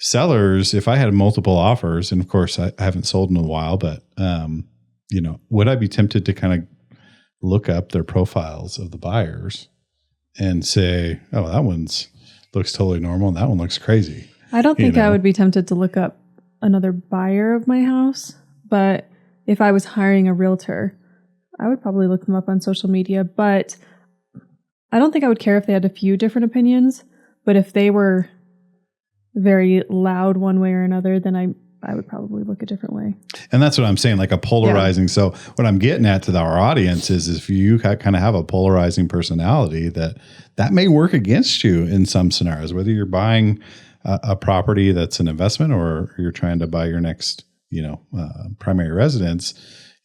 sellers, if I had multiple offers, and of course I haven't sold in a while, but, would I be tempted to kind of look up their profiles of the buyers and say, oh, that one's looks totally normal and that one looks crazy? I don't think I would be tempted to look up another buyer of my house, but if I was hiring a realtor, I would probably look them up on social media. But I don't think I would care if they had a few different opinions, but if they were very loud one way or another, then I would probably look a different way. And that's what I'm saying, like a polarizing. Yeah. So what I'm getting at to our audience is if you kind of have a polarizing personality, that may work against you in some scenarios, whether you're buying a property that's an investment or you're trying to buy your next, primary residence.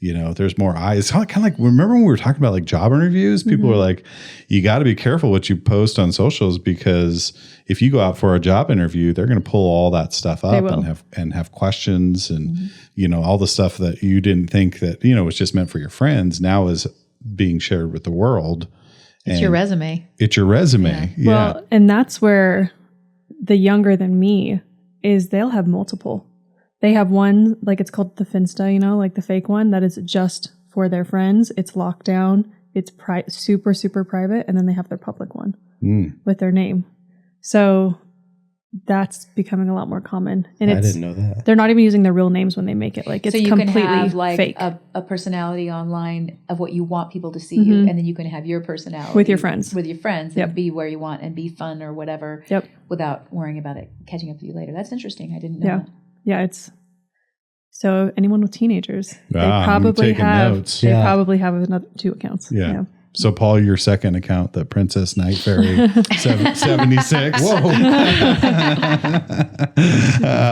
There's more eyes. It's kind of like, remember when we were talking about like job interviews? People were like, you got to be careful what you post on socials, because if you go out for a job interview, they're going to pull all that stuff up and have questions and, all the stuff that you didn't think that, was just meant for your friends now is being shared with the world. It's your resume. It's your resume. Yeah. Well, and that's where the younger than me is they'll have multiple. They have one, like it's called the Finsta, like the fake one that is just for their friends. It's locked down. It's super, super private. And then they have their public one with their name. So that's becoming a lot more common. And I didn't know that. They're not even using their real names when they make it. Like it's completely fake. So you can have like a personality online of what you want people to see you. And then you can have your personality. With your friends. And be where you want and be fun or whatever. Yep. Without worrying about it catching up with you later. That's interesting. I didn't know that. Yeah, so anyone with teenagers, they probably have another 2 accounts. Yeah. So Paul, your second account, the Princess Night Fairy 76. Whoa.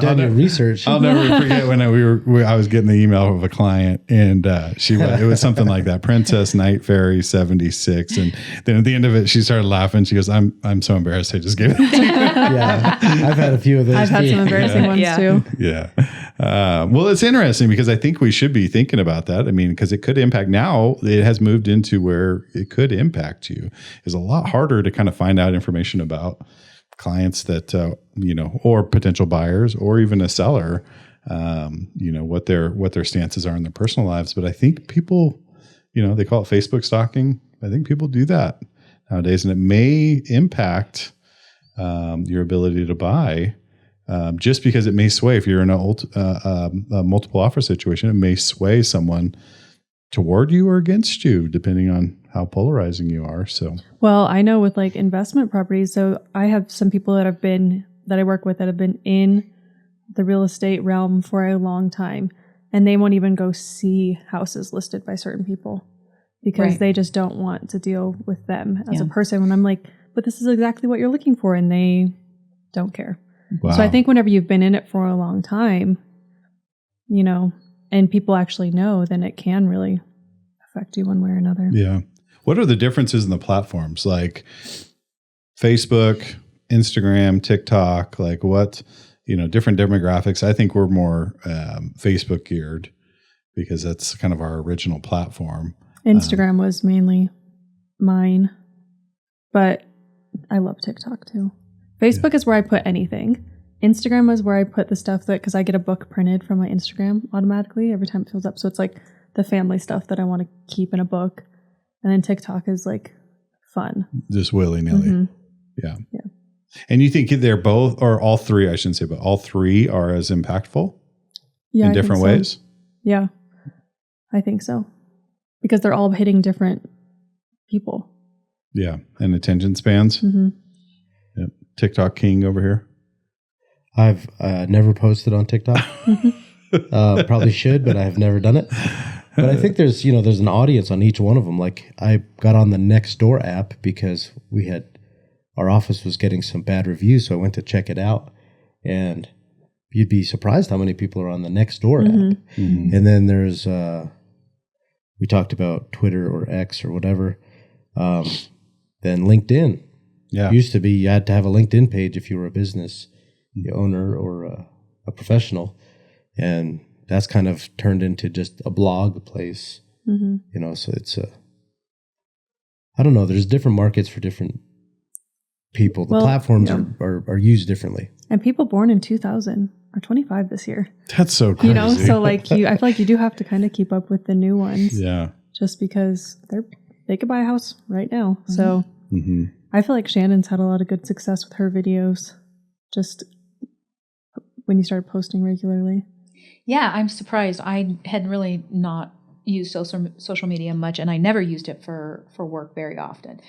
Done your research. I'll never forget when I was getting the email of a client and it was something like that, Princess Night Fairy 76. And then at the end of it, she started laughing. She goes, I'm so embarrassed. I just gave it to you. Yeah. I've had a few of those. I've had some embarrassing ones too. Yeah. Well, it's interesting because I think we should be thinking about that. I mean, because it could impact now. It has moved into where it could impact you. It's a lot harder to kind of find out information about clients that, or potential buyers or even a seller, what their stances are in their personal lives. But I think people, they call it Facebook stalking. I think people do that nowadays, and it may impact your ability to buy. Just because it may sway, if you're in a multiple offer situation, it may sway someone toward you or against you, depending on how polarizing you are. So, well, I know with like investment properties, so I have some people that I work with that have been in the real estate realm for a long time, and they won't even go see houses listed by certain people because they just don't want to deal with them as a person. When I'm like, but this is exactly what you're looking for, and they don't care. Wow. So I think whenever you've been in it for a long time, and people actually know, then it can really affect you one way or another. Yeah. What are the differences in the platforms like Facebook, Instagram, TikTok? Like what, different demographics? I think we're more Facebook geared because that's kind of our original platform. Instagram was mainly mine, but I love TikTok too. Facebook is where I put anything. Instagram is where I put the stuff because I get a book printed from my Instagram automatically every time it fills up. So it's like the family stuff that I want to keep in a book. And then TikTok is like fun. Just willy-nilly. Yeah. And you think they're both, or all three, I shouldn't say, but all three are as impactful in different ways? Yeah, I think so. Because they're all hitting different people. Yeah. And attention spans. Yep. TikTok king over here. I've never posted on TikTok. Probably should, but I've never done it. But I think there's an audience on each one of them. Like I got on the Nextdoor app because our office was getting some bad reviews, so I went to check it out. And you'd be surprised how many people are on the Nextdoor app. And then there's we talked about Twitter or X or whatever. Then LinkedIn. Yeah. It used to be you had to have a LinkedIn page if you were a business owner or a professional. And that's kind of turned into just a blog place. So it's I don't know. There's different markets for different people. The Well, platforms yeah. are used differently. And people born in 2000 are 25 this year. That's so crazy. You know, so like I feel like you do have to kind of keep up with the new ones. Yeah. Just because they could buy a house right now. Mm-hmm. So Mm-hmm. I feel like Shannon's had a lot of good success with her videos. Just when you started posting regularly. Yeah, I'm surprised. I had really not used social media much, and I never used it for work very often.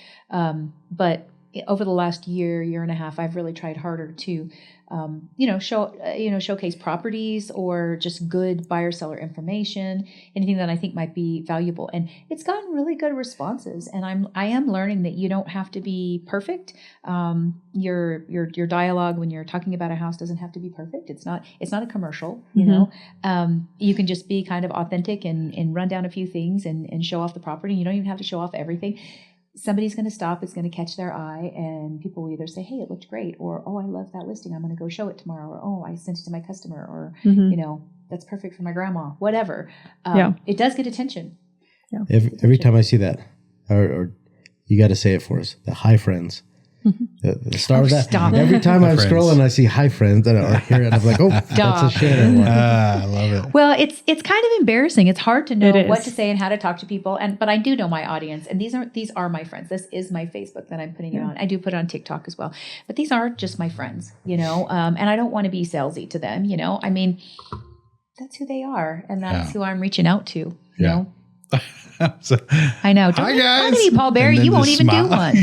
But over the last year and a half, I've really tried harder to, showcase properties or just good buyer seller information, anything that I think might be valuable. And it's gotten really good responses. And I am learning that you don't have to be perfect. Your dialogue when you're talking about a house doesn't have to be perfect. It's not a commercial, you know. You can just be kind of authentic and run down a few things and show off the property. You don't even have to show off everything. Somebody's going to stop, it's going to catch their eye, and people will either say, hey, it looked great, or, oh, I love that listing, I'm going to go show it tomorrow, or, oh, I sent it to my customer, or, that's perfect for my grandma, whatever. It does get attention. Yeah. Every time I see that, or you got to say it for us, the hi friends. The start of that. Stop. Every time I'm friends. scrolling, I see hi friends, and I hear it. I'm like, oh, that's a Shannon one. I love it. Well, it's kind of embarrassing. It's hard to know It is. what to say and how to talk to people. But I do know my audience, and these are my friends. This is my Facebook that I'm putting it on. I do put it on TikTok as well. But these are just my friends, and I don't want to be salesy to them, I mean, that's who they are, and that's who I'm reaching out to, you know. So, I know. hi Don't make fun guys. of me, Paul Barry. And then You won't just even do smile. one.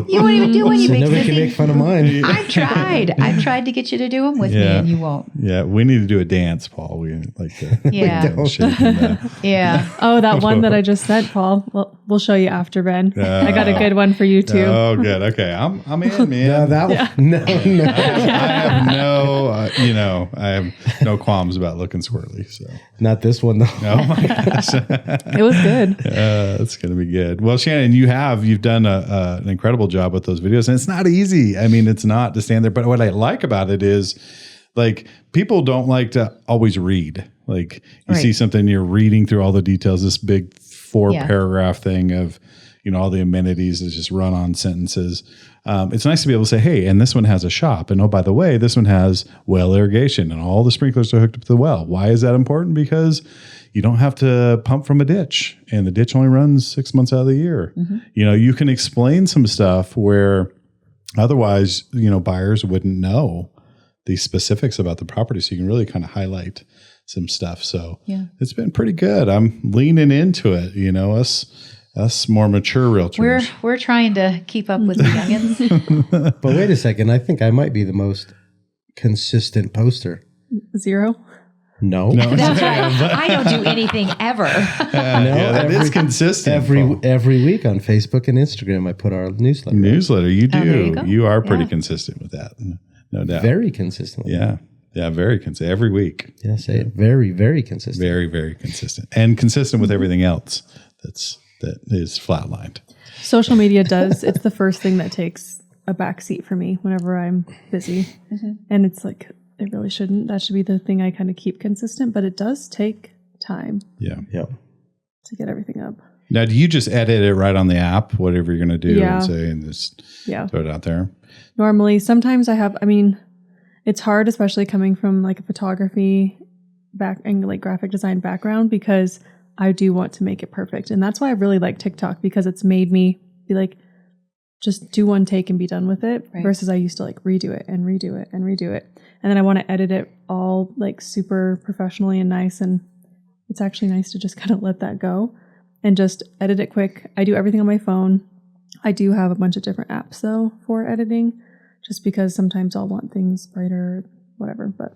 You won't even do one. You So make nobody can make fun of mine. I've tried to get you to do them with me, Yeah. and you won't. Yeah, we need to do a dance, Paul. We like to Yeah. shake that. Yeah. Oh, that one that I just sent, Paul. Well, we'll show you after, Ben. I got a good one for you too. Oh, good. Okay, I'm in, man. No, that one. No. I have no qualms about looking squirrely. So, Not this one, though. oh my gosh, It was good. it's gonna be good. Well, Shannon, you've done an incredible job with those videos, and it's not easy. I mean, it's not to stand there. But what I like about it is, like, people don't like to always read. Like, you see something, you're reading through all the details. This big 4-paragraph thing of, all the amenities is just run on sentences. It's nice to be able to say, hey, and this one has a shop. And oh, by the way, this one has well irrigation and all the sprinklers are hooked up to the well. Why is that important? Because you don't have to pump from a ditch, and the ditch only runs 6 months out of the year. Mm-hmm. You can explain some stuff where otherwise, buyers wouldn't know the specifics about the property. So you can really kind of highlight some stuff. So it's been pretty good. I'm leaning into it, us more mature realtors. We're trying to keep up with the youngins. But wait a second. I think I might be the most consistent poster. 0. No. That's right. I don't do anything ever. That is consistent. Every week on Facebook and Instagram, I put our newsletter. You do. there you go. You are pretty consistent with that. No doubt. Very consistent. Yeah, very consistent. Every week. Yeah, say it. Very, very consistent. Very, very consistent. And consistent with everything else that is flatlined. Social media does. It's the first thing that takes a back seat for me whenever I'm busy. Mm-hmm. And it's like, it really shouldn't. That should be the thing I kind of keep consistent, but it does take time. Yeah. To get everything up. Now, do you just edit it right on the app, whatever you're going to do and just throw it out there? Normally, sometimes it's hard, especially coming from like a photography back and like graphic design background, because I do want to make it perfect. And that's why I really like TikTok, because it's made me be like, just do one take and be done with it, versus I used to like redo it and redo it and redo it. And then I want to edit it all like super professionally and nice. And it's actually nice to just kind of let that go and just edit it quick. I do everything on my phone. I do have a bunch of different apps though for editing, just because sometimes I'll want things brighter, whatever, but.